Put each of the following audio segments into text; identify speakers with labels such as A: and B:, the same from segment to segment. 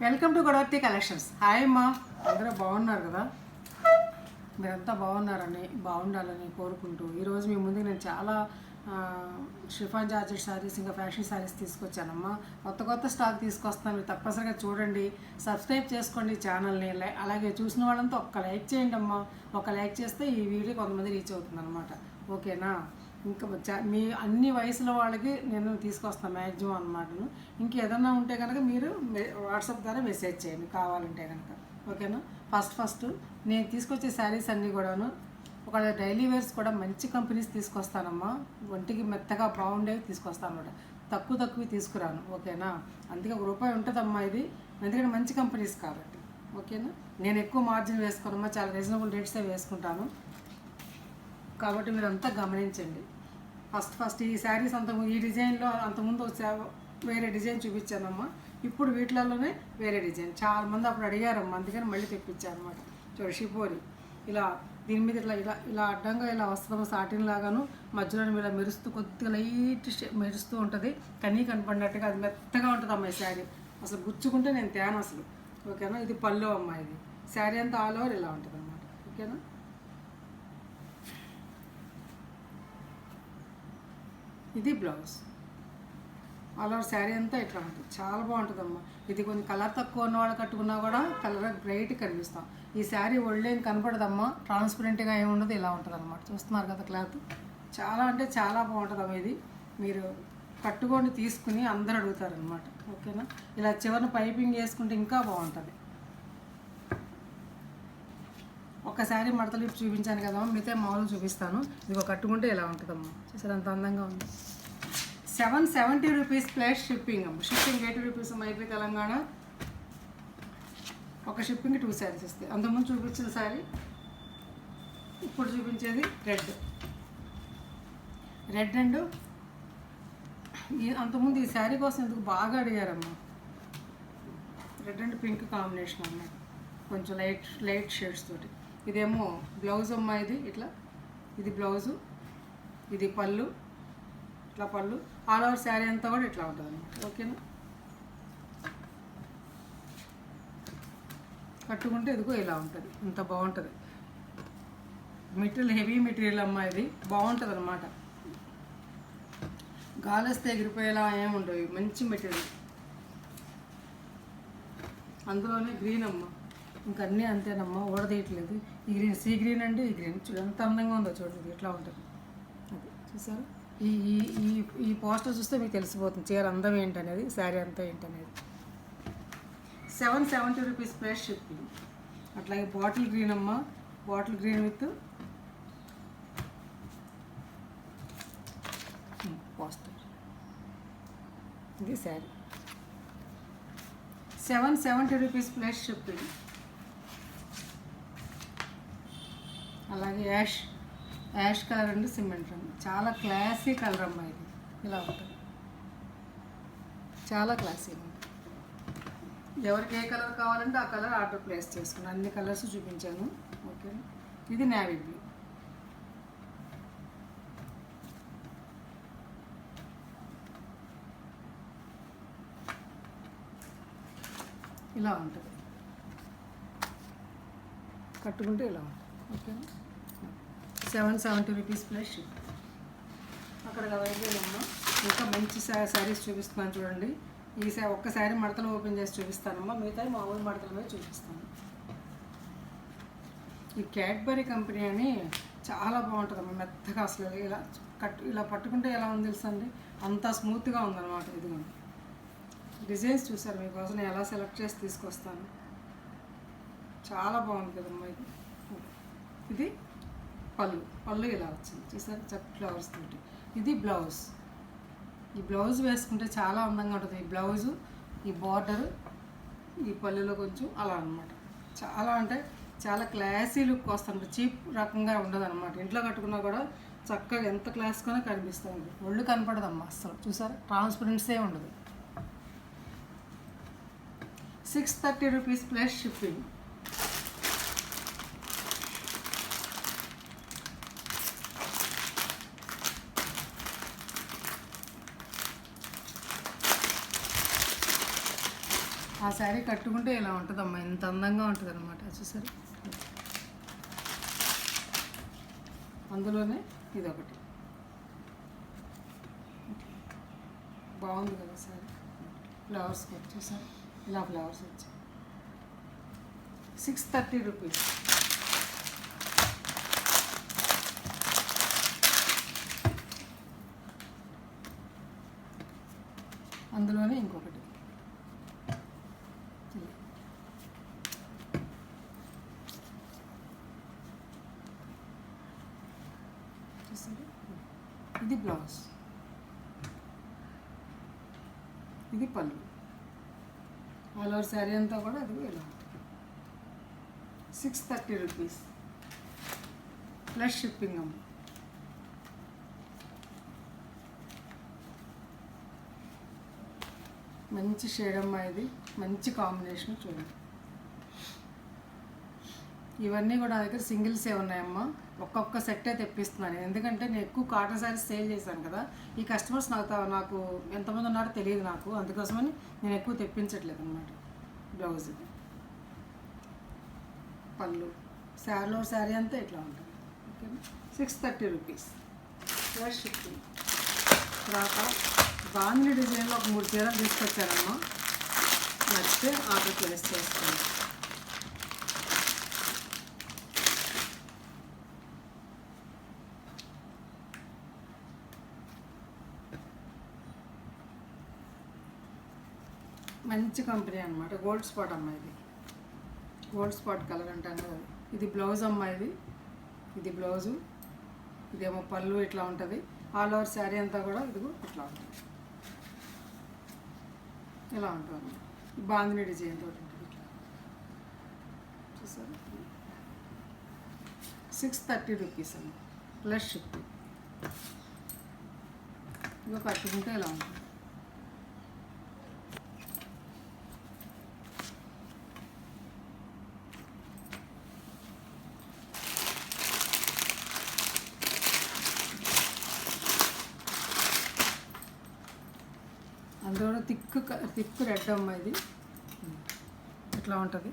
A: Welcome to Godavarthi collections. Hi అమ్మా, అందరూ బాగున్నారు కదా? మీరంతా బాగుండాలని కోరుకుంటూ ఈరోజు మీ ముందుకు నేను చాలా షిఫాన్ జార్జెట్ శారీస్ ఇంకా ఫ్యాషన్ శారీస్ తీసుకొచ్చానమ్మా. కొత్త స్టాక్ తీసుకొస్తాను, మీరు తప్పనిసరిగా చూడండి, సబ్స్క్రైబ్ చేసుకోండి ఛానల్ని. అలాగే చూసిన వాళ్ళంతా ఒక్క లైక్ చేయండి అమ్మా. ఒక లైక్ చేస్తే ఈ వీడియో కొంతమంది రీచ్ అవుతుంది అనమాట. ఓకేనా? ఇంకా మీ అన్ని వయసుల వాళ్ళకి నేను తీసుకొస్తాను మ్యాక్సిమం అనమాట. ఇంకేదన్నా ఉంటే కనుక మీరు వాట్సాప్ ద్వారా మెసేజ్ చేయండి కావాలంటే కనుక. ఓకేనా? ఫస్ట్ నేను తీసుకొచ్చే శారీస్ అన్నీ కూడాను ఒక డైలీ వేర్స్ కూడా మంచి కంపెనీస్ తీసుకొస్తానమ్మా. ఒంటికి మెత్తగా బాగుండేవి తీసుకొస్తాను అనమాట. తక్కువ తీసుకురాను. ఓకేనా? అందుకే ₹1 ఉంటుందమ్మా ఇది, ఎందుకంటే మంచి కంపెనీస్ కాబట్టి. ఓకేనా? నేను ఎక్కువ మార్జిన్ వేసుకోనమ్మా, చాలా రీజనబుల్ రేట్సే వేసుకుంటాను కాబట్టి మీరు అంతా గమనించండి. ఫస్ట్ ఈ శారీస్ ఈ డిజైన్లో అంతకుముందు వేరే డిజైన్ చూపించానమ్మా. ఇప్పుడు వీటిలలోనే వేరే డిజైన్ చాలామంది అప్పుడు అడిగారమ్మా, అందుకని మళ్ళీ తెప్పించాను అనమాట. చూడు, షిపోరి ఇలా దీని మీద ఇలా అడ్డంగా ఇలా వస్తుందమ్మా. సాటిన్ లాగాను మధ్యలో ఇలా మెరుస్తూ కొద్దిగా లైట్ మెరుస్తూ ఉంటుంది, కనీ కనపడినట్టుగా. అది మెత్తగా ఉంటుంది అమ్మాయి శారీ, అసలు గుచ్చుకుంటే నేను తేను అసలు. ఓకేనా? ఇది పళ్ళు అమ్మా. ఇది శారీ అంతా ఆల్ ఓవర్ ఇలా ఉంటుంది అన్నమాట. ఓకేనా? ఇది బ్లౌజ్. ఆల్ ఓవర్ శారీ అంతా ఇట్లా ఉంటుంది, చాలా బాగుంటుందమ్మా. ఇది కొంచెం కలర్ తక్కువ ఉన్న వాళ్ళు కట్టుకున్నా కూడా కలర్ బ్రైట్ కనిపిస్తాం. ఈ శారీ ఒళ్ళేం కనపడదమ్మా, ట్రాన్స్పరెంట్గా ఏమి ఉండదు, ఇలా ఉంటుంది అనమాట. చూస్తున్నారు కదా క్లాత్, చాలా అంటే చాలా బాగుంటుందమ్మా. ఇది మీరు కట్టుకొని తీసుకుని అందరూ అడుగుతారనమాట. ఓకేనా? ఇలా చివరిన పైపింగ్ చేసుకుంటే ఇంకా బాగుంటుంది. ఒకసారి మడతలు చూపించాను కదమ్మా, మిగతా మామూలు చూపిస్తాను. ఇదిగో కట్టుకుంటే ఇలా ఉంటుందమ్మా. చూసారు అంత అందంగా ఉంది. ₹770 ప్లస్ షిప్పింగ్ అమ్మ. షిప్పింగ్ ₹80 అమ్మ. ఏపీ తెలంగాణ. ఒక షిప్పింగ్ 2 శారీస్ వస్తాయి. అంతకుముందు చూపించిన శారీ, ఇప్పుడు చూపించేది రెడ్ అండ్ అంతకుముందు ఈ శారీ కోసం ఎందుకు బాగా అడిగారమ్మా. రెడ్ అండ్ పింక్ కాంబినేషన్ అన్నమాట, కొంచెం లైట్ షేడ్స్ తోటి. ఇదేమో బ్లౌజ్ అమ్మా. ఇది బ్లౌజు, ఇది పళ్ళు, ఇట్లా పళ్ళు. ఆల్ ఓవర్ శారీ అంతా కూడా ఇట్లా ఉంటుంది అన్నమాట. ఓకేనా? కట్టుకుంటే ఇదిగో ఇలా ఉంటుంది, ఇంత బాగుంటుంది. మెటీరియల్ హెవీ మెటీరియల్ అమ్మా. ఇది బాగుంటుంది అనమాట. గాలిస్తే ఎగిరిపోయేలా ఏముండవు, మంచి మెటీరియల్. అందులోనే గ్రీన్ అమ్మ, ఇంకా అన్నీ అంతేనమ్మా, ఊడదీయట్లేదు. ఈ గ్రీన్ సీ గ్రీన్ అంటే ఈ గ్రీన్ చూడు ఎంత అందంగా ఉందో, చూడండి ఎట్లా ఉంటుంది. అది చూసారు? ఈ పోస్టర్ చూస్తే మీకు తెలిసిపోతుంది చీర అందం ఏంటనేది, శారీ అంతా ఏంటనేది. ₹770 ప్లస్ షిప్పింగ్. అట్లాగే బాటిల్ గ్రీన్ అమ్మ, బాటిల్ గ్రీన్ విత్ పోస్టర్. ఇది శారీ. ₹770 plus shipping. అలాగే యాష్ కలర్ అండి, సిమెంట్ రంగు. చాలా క్లాసీ కలర్ అమ్మా. ఇది ఇలా ఉంటుంది, చాలా క్లాసీ ఉంటుంది. ఎవరికి ఏ కలర్ కావాలంటే ఆ కలర్ ఆర్డర్ ప్లేస్ చేసుకున్నాను. అన్ని కలర్స్ చూపించాను. ఓకే. ఇది నేవీ బ్లూ. ఇలా ఉంటుంది, కట్టుకుంటే ఇలా ఉంటుంది. ఓకేనా? ₹770 ప్లస్ షిప్. అక్కడ అయిపోయిందమ్మా. ఇంకా మంచి శారీస్ చూపిస్తున్నాను చూడండి. ఒక్కసారి మడతలు ఓపెన్ చేసి చూపిస్తానమ్మా, మిగతా మామూలు మడతల మీద చూపిస్తాను. ఈ క్యాడ్బరీ కంపెనీ అని చాలా బాగుంటుందమ్మా, మెత్తగా. అసలు ఇలా పట్టుకుంటే ఎలా ఉంది తెలుసండి, అంత స్మూత్గా ఉందన్నమాట. ఇదిగోండి డిజైన్స్ చూసారు, మీకోసం నేను ఎలా సెలెక్ట్ చేసి తీసుకొస్తాను. చాలా బాగుంది కదమ్మా. ఇది పళ్ళు ఇలా వచ్చింది చూసారు, చక్క ఫ్లవర్స్ తోటి. ఇది బ్లౌజ్. ఈ బ్లౌజ్ వేసుకుంటే చాలా అందంగా ఉంటుంది. ఈ బ్లౌజు, ఈ బార్డరు, ఈ పళ్ళులో కొంచెం అలా అనమాట. చాలా అంటే చాలా క్లాసీ లుక్ వస్తుంది, చీప్ రకంగా ఉండదు అనమాట. ఇంట్లో కట్టుకున్నా కూడా చక్కగా ఎంత క్లాస్గానే కనిపిస్తుంది. ఒళ్ళు కనపడదమ్మా అస్సలు. చూసారు, ట్రాన్స్పరెన్సీ ఉండదు. ₹630 ప్లస్ షిప్పింగ్. ఆ శారీ కట్టుకుంటే ఇలా ఉంటుందమ్మా, ఎంత అందంగా ఉంటుంది అనమాట. చూసారు, అందులోనే ఇదొకటి బాగుంది కదా సార్. ఫ్లవర్స్ వచ్చేసారు, ఇలా ఫ్లవర్స్ వచ్చాయి. 630 రూపీస్. అందులోనే ఇంకొకటి ఇది బ్లౌజ్, ఇది పళ్ళు. ఆల్ ఓవర్ శారీ అంతా కూడా అది ఇలా 630 రూపీస్ ప్లస్ షిప్పింగ్ అమ్మ. మంచి షేడ్ అమ్మ, ఇది మంచి కాంబినేషన్. చూడండి, ఇవన్నీ కూడా నా దగ్గర సింగిల్సే ఉన్నాయమ్మా. ఒక్కొక్క సెట్టే తెప్పిస్తున్నాను, ఎందుకంటే నేను ఎక్కువ కాటన్ శారీస్ సేల్ చేశాను కదా. ఈ కస్టమర్స్ నాకు ఎంతమంది ఉన్నారో తెలియదు నాకు, అందుకోసమని నేను ఎక్కువ తెప్పించట్లేదు అనమాట. బ్లౌజ్, పళ్ళు, శారీలో శారీ అంతా ఇట్లా ఉంటుంది. ఓకేనా, 630 రూపీస్ ప్లస్ షిప్పింగ్. తర్వాత బాందిని డిజైన్లో ఒక 3 చీరలు తీసుకొచ్చానమ్మా, నచ్చితే ఆర్డర్ ప్లేస్ చేసుకోండి. మంచి కంపెనీ అనమాట, గోల్డ్ స్పాట్ అమ్మ. ఇది గోల్డ్ స్పాట్ కలర్ అంటాం కదా. ఇది బ్లౌజ్ అమ్మ, ఇది బ్లౌజు, ఇదేమో పళ్ళు ఇట్లా ఉంటుంది. ఆల్ ఓవర్ శారీ అంతా కూడా ఇదిగో ఇట్లా ఉంటుంది, ఇలా ఉంటుంది. బాందిని డిజైన్ తోటి ఉంటుంది ఇట్లా. చూసారు, 630 రూపీస్ అమ్మ ప్లస్ షిప్పింగ్. ఇగో కట్టుకుంటే ఇలా ఉంటుంది. అందులో తిక్కు రెడ్ అమ్మ, ఇది ఇట్లా ఉంటుంది.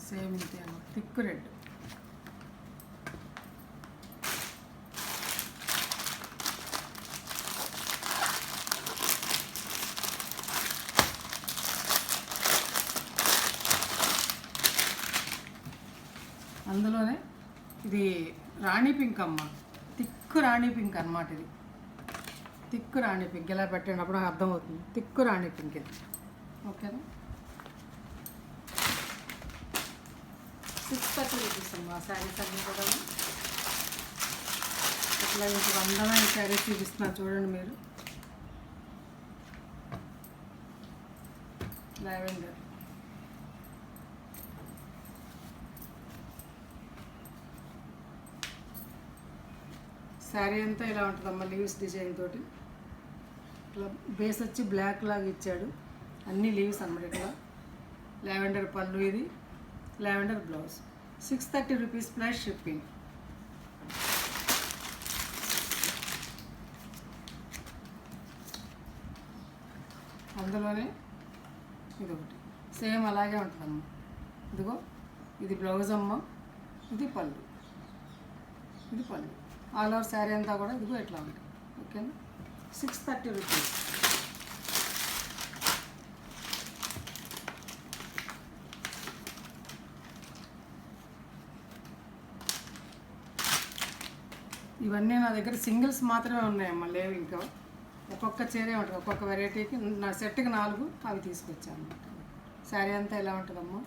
A: సేమ్ ఇంతే అమ్మ, తిక్కు రెడ్. అందులోనే ఇది రాణి పింక్ అమ్మ, తిక్కు రాణి పింక్ అన్నమాట. ఇది తిక్కు రాణి పింక్, ఇలా పెట్టినప్పుడు నాకు అర్థమవుతుంది. తిక్కు రాణి పింక్ ఇది. ఓకేనా, 630 రూపీస్ అమ్మా శారీస్ అన్నీ కూడా. ఇట్లా ఇంకొక అందమైన శారీస్ చూపిస్తున్నాను చూడండి మీరు. లావెండర్, శారీ అంతా ఇలా ఉంటుందమ్మా, లీవ్స్ డిజైన్ తోటి. ఇట్లా బేస్ వచ్చి బ్లాక్ లాగా ఇచ్చాడు, అన్ని లీవ్స్ అన్నమాట. ఇట్లా లావెండర్ పళ్ళు, ఇది lavender blouse. 630 rupees plus shipping. అందులోనే ఇదొకటి సేమ్ అలాగే ఉంటుందమ్మా. ఇదిగో ఇది బ్లౌజ్ అమ్మ, ఇది పళ్ళు, ఇది పళ్ళు. ఆల్ ఓవర్ శారీ అంతా కూడా ఇదిగో ఎట్లా ఉంటుంది. ఓకేనా, 630 రూపీస్. ఇవన్నీ నా దగ్గర సింగిల్స్ మాత్రమే ఉన్నాయమ్మా, లేవు ఇంకా. ఒక్కొక్క చీరే ఉంటుంది, ఒక్కొక్క వెరైటీకి. నా సెట్కి 4 అవి తీసుకొచ్చాను అన్నమాట. శారీ అంతా ఇలా ఉంటుందమ్మా,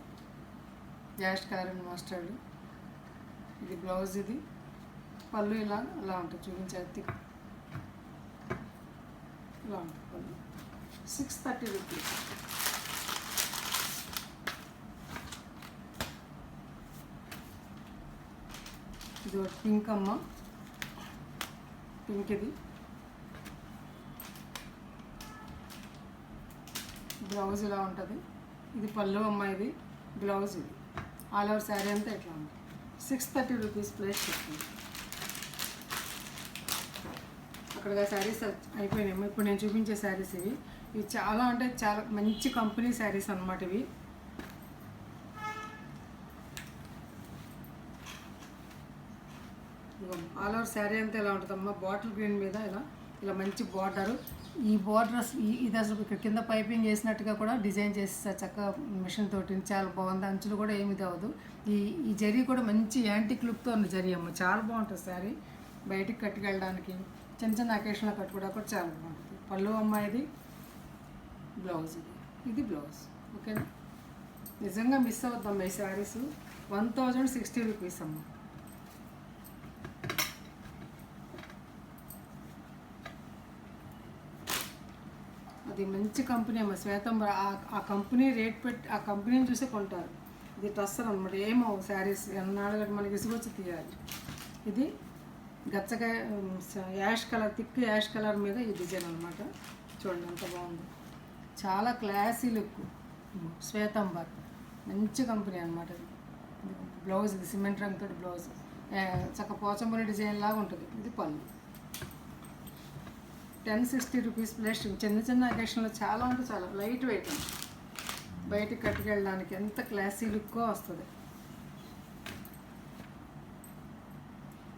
A: యాష్ కలర్ అండ్ మస్టర్డ్. ఇది బ్లౌజ్, ఇది పళ్ళు ఇలా అలా ఉంటుంది. చూపించేది ఇలా ఉంటుంది పళ్ళు. 630 రూపీస్. ఇది పింక్ అమ్మ, పింక్. ఇది బ్లౌజ్ ఇలా ఉంటుంది. ఇది పళ్ళు అమ్మ, ఇది బ్లౌజ్. ఇది ఆల్ ఓవర్ శారీ అంతా ఇట్లా ఉంటుంది. 630 రూపీస్ ప్లస్ షిప్పింగ్. అక్కడగా శారీస్ అయిపోయినాయమ్మా. ఇప్పుడు నేను చూపించే శారీస్ ఇవి చాలా అంటే చాలా మంచి కంపెనీ శారీస్ అన్నమాట ఇవి. ఆల్ ఓవర్ శారీ అంతా ఎలా ఉంటుందమ్మా, బాటిల్ గ్రీన్ మీద ఇలా మంచి బార్డరు. ఈ బార్డర్స్ ఇది అసలు ఇక్కడ కింద పైపింగ్ వేసినట్టుగా కూడా డిజైన్ చేస్తారు చక్కగా మిషన్ తోటి. చాలా బాగుంది. అంచులు కూడా ఏమి అవ్వదు. ఈ జరీ కూడా మంచి యాంటిక్ లుక్తో ఉన్న జరీ అమ్మ. చాలా బాగుంటుంది శారీ. బయటికి కట్టుకెళ్ళడానికి చిన్న చిన్న అకేషన్లో కట్టుకోవడానికి కూడా చాలా బాగుంటుంది. పళ్ళు అమ్మ ఇది, బ్లౌజ్ ఇది బ్లౌజ్. ఓకేనా, నిజంగా మిస్ అవుద్దమ్మా ఈ శారీస్. 1060 రూపీస్ అమ్మ. అది మంచి కంపెనీ అమ్మ, శ్వేతంబర. ఆ కంపెనీ రేట్ పెట్టి ఆ కంపెనీని చూసే కొంటారు. ఇది టస్సర్ అనమాట. ఏమో శారీస్ ఎన్నాళ్ళు మనకి ఇసుకొచ్చి తీయాలి. ఇది గచ్చకాయ ash colour, thick ash colour మీద ఈ డిజైన్ అనమాట. చూడండి ఎంత బాగుంది. చాలా క్లాసీ లుక్. శ్వేతంబర్ మంచి కంపెనీ అనమాట. బ్లౌజ్ ఇది సిమెంట్ రంగుతో బ్లౌజ్, చక్క పోచంపల్లి డిజైన్ లాగా ఉంటుంది. ఇది పళ్ళు. 1060 రూపీస్ ప్లస్. చిన్న చిన్న అకేషన్లో చాలా అంటే చాలా లైట్ వెయిట్. బయటికి కట్టుకెళ్ళడానికి ఎంత క్లాసీ లుక్కో వస్తుంది.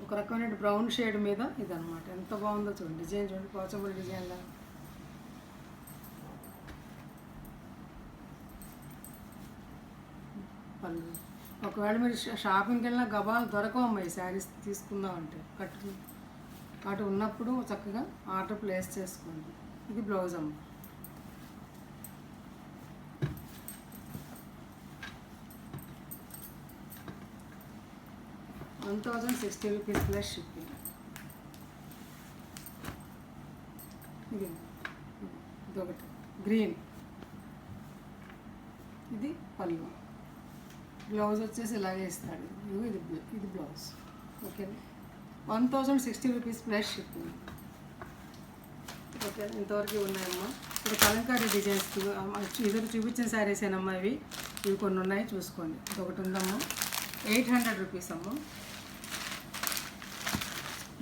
A: ఒక రకమైన బ్రౌన్ షేడ్ మీద ఇదనమాట. ఎంత బాగుందో చూడండి. డిజైన్ చూడండి, పోచంపల్లి డిజైన్ లాగా. పళ్ళు. ఒకవేళ మీరు షాపింగ్కి వెళ్ళినా గబాలు దొరకవమ్మా ఈ శారీస్ తీసుకుందాం అంటే. అటు ఉన్నప్పుడు చక్కగా ఆర్డర్ ప్లేస్ చేసుకోండి. ఇది బ్లౌజ్ అమ్మ. ₹1060 ప్లస్ షిప్పింగ్. ఇదొకటి గ్రీన్. ఇది పళ్ళు. బ్లౌజ్ వచ్చేసి ఇలాగే ఇస్తాడు. ఇది బ్లౌజ్. ఓకేనా, 1060 రూపీస్ ప్లస్ షిప్పింగ్. ఓకే, ఇంతవరకు ఉన్నాయమ్మా. ఇప్పుడు కలంకారీ డిజైన్స్ ఇద్దరు చూపించిన శారీస్ ఏనమ్మా ఇవి కొన్ని ఉన్నాయి చూసుకోండి. ఇదొకటి ఉందమ్మా, 800 రూపీస్ అమ్మ.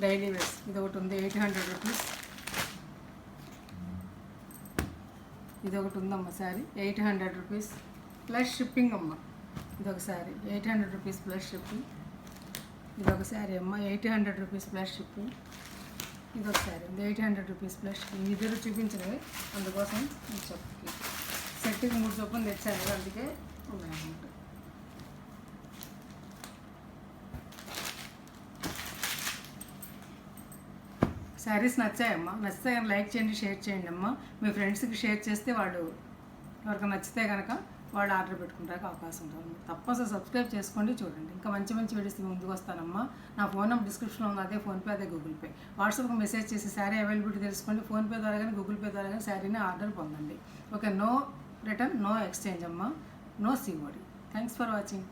A: డైలీ వేర్స్ ఇదొకటి ఉంది, 800 రూపీస్. ఇదొకటి ఉందమ్మా శారీ, 800 రూపీస్ ప్లస్ షిప్పింగ్ అమ్మ. ఇదొక శారీ 800 రూపీస్ ప్లస్ షిప్పింగ్. ఇదొక శారీ అమ్మ, 800 రూపీస్ ప్లస్ షిప్పింగ్. ఇదొక శారీ 800 రూపీస్ ప్లస్ షిప్పింగ్. ఇద్దరు చూపించినవి, అందుకోసం చెప్పి సెట్కి 3 చొప్పున తెచ్చాను, అందుకే ఉన్నాయన్నమాట. శారీస్ నచ్చాయమ్మా. నచ్చితే కనుక లైక్ చేయండి, షేర్ చేయండి అమ్మా. మీ ఫ్రెండ్స్కి షేర్ చేస్తే వాళ్ళు ఎవరికి నచ్చితే కనుక వాళ్ళు ఆర్డర్ పెట్టుకుంటానికి అవకాశం ఉంటుంది. తప్పనిసరి సబ్స్క్రైబ్ చేసుకోండి, చూడండి. ఇంకా మంచి మంచి వీడియోస్ ముందుకు వస్తానమ్మా. నా ఫోన్ నెంబర్ డిస్క్రిప్షన్లో ఉంది, అదే ఫోన్పే, అదే గూగుల్ పే. వాట్సాప్కి మెసేజ్ చేసి శారీ అవైలబిలిటీ తెలుసుకోండి. ఫోన్పే ద్వారా కానీ గూగుల్ పే ద్వారా కానీ శారీని ఆర్డర్ పొందండి. Okay, no return, no exchange అమ్మా, no COD. Thanks for watching.